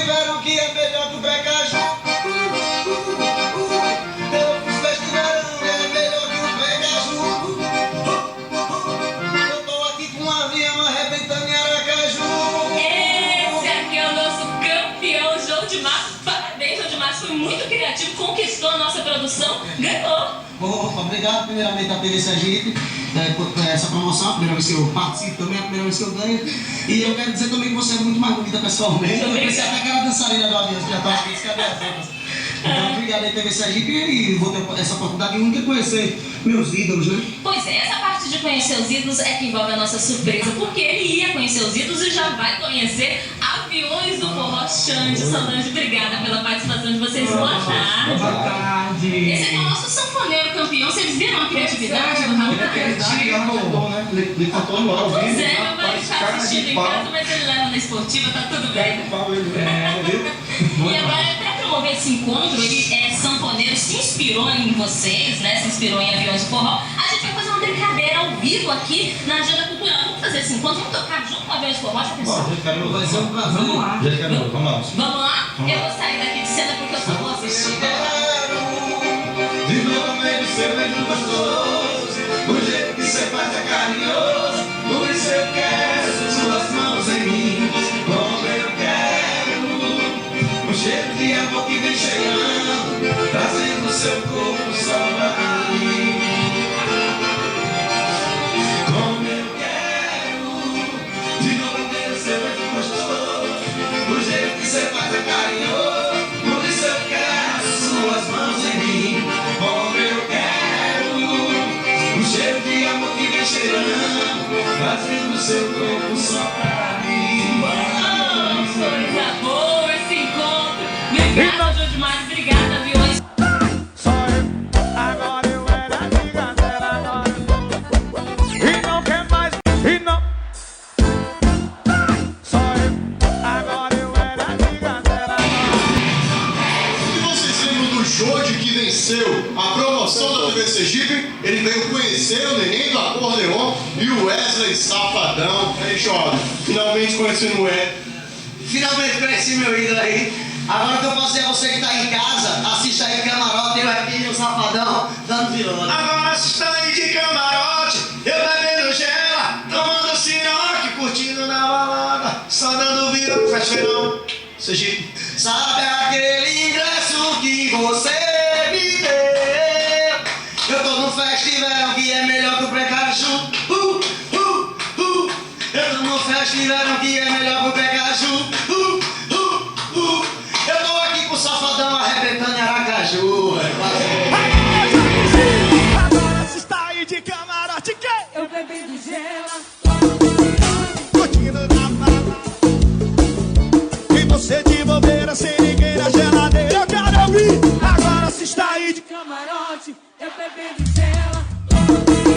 verão que é melhor que o Precaju. Teu festa de verão é melhor que o Precaju. Eu tô aqui com um avião arrebentando em Aracaju. Esse aqui é o nosso campeão, João de Márcio. Parabéns, João de Márcio, foi muito criativo, conquistou a nossa produção, ganhou. Opa, obrigado primeiramente à TV Sergipe por essa promoção, a primeira vez que eu participo também, a primeira vez que eu ganho. E eu quero dizer também que você é muito mais bonita pessoalmente. Eu pensei até que era dançarina do avião, que já estava aqui, cadê as outras? Então, obrigado aí, TV Sergipe, e vou ter essa oportunidade única de conhecer meus ídolos, né? Pois é, essa parte de conhecer os ídolos é que envolve a nossa surpresa, porque ele ia conhecer os ídolos e já vai conhecer Aviões do Forró Xande. Solange, obrigada pela participação de vocês. Boa tarde. Boa tarde. Esse é o nosso sanfoneiro campeão. Vocês viram a criatividade do Raul? Ele cantou no ao vivo. Pois é, meu marido está assistindo em casa, mas ele leva na esportiva, tá tudo bem. E agora, para promover esse encontro, ele é sanfoneiro, se inspirou em vocês, né? Se inspirou em Aviões do Forró. A gente vai fazer uma brincadeira ao vivo aqui na Agenda Cultural. Vamos fazer esse encontro, vamos tocar junto com Aviões do Forró, já pensou? Vai ser um prazer. Vamos lá. Vamos lá. Vamos lá? Eu vou sair daqui de cena porque eu só vou assistir. De novo meio seu beijo gostoso, o jeito que você faz é carinhoso. Por isso eu quero suas mãos em mim, como eu quero. Um cheiro de amor que vem chegando, trazendo seu corpo só pra mim. Como eu quero, de novo meio seu beijo gostoso, o jeito que você faz é carinhoso. Por isso eu quero suas mãos em mim, como eu quero. Um cheiro de amor que vem cheirando, fazendo seu corpo só pra mim. Coisa boa esse encontro. Obrigada, João de Márcio. Obrigada, Aviões. Só eu, agora eu era gigante, agora e não quer mais, e não. Só eu, agora eu era gigante, E vocês lembram do Jorge que venceu a promoção da TV Sergipe? Ele veio conhecer o neném do acordeon e o Wesley Safadão. Aí, Jorge, finalmente conhecendo o Wesley. Finalmente conheci meu ídolo aí. Agora o que eu posso dizer a você que tá em casa, assista aí Camarote, eu aqui e o Safadão dando violão. Agora assista aí de camarote, eu bebendo gela, tomando siroque, curtindo na balada, só dando vida pro festeirão. Sergipe. Sabe aquele ingresso que você me deu? Eu tô no festival que é melhor que o Precaju. Eu tô no festival que é melhor que o Precaju. Eu tô aqui com o Safadão arrebentando em Aracaju. agora se está aí de camarote, que Eu bebendo gela. curtindo na balada. E você de bobeira sem ninguém na geladeira, eu quero ouvir. Agora se está aí de Camarote, eu bebendo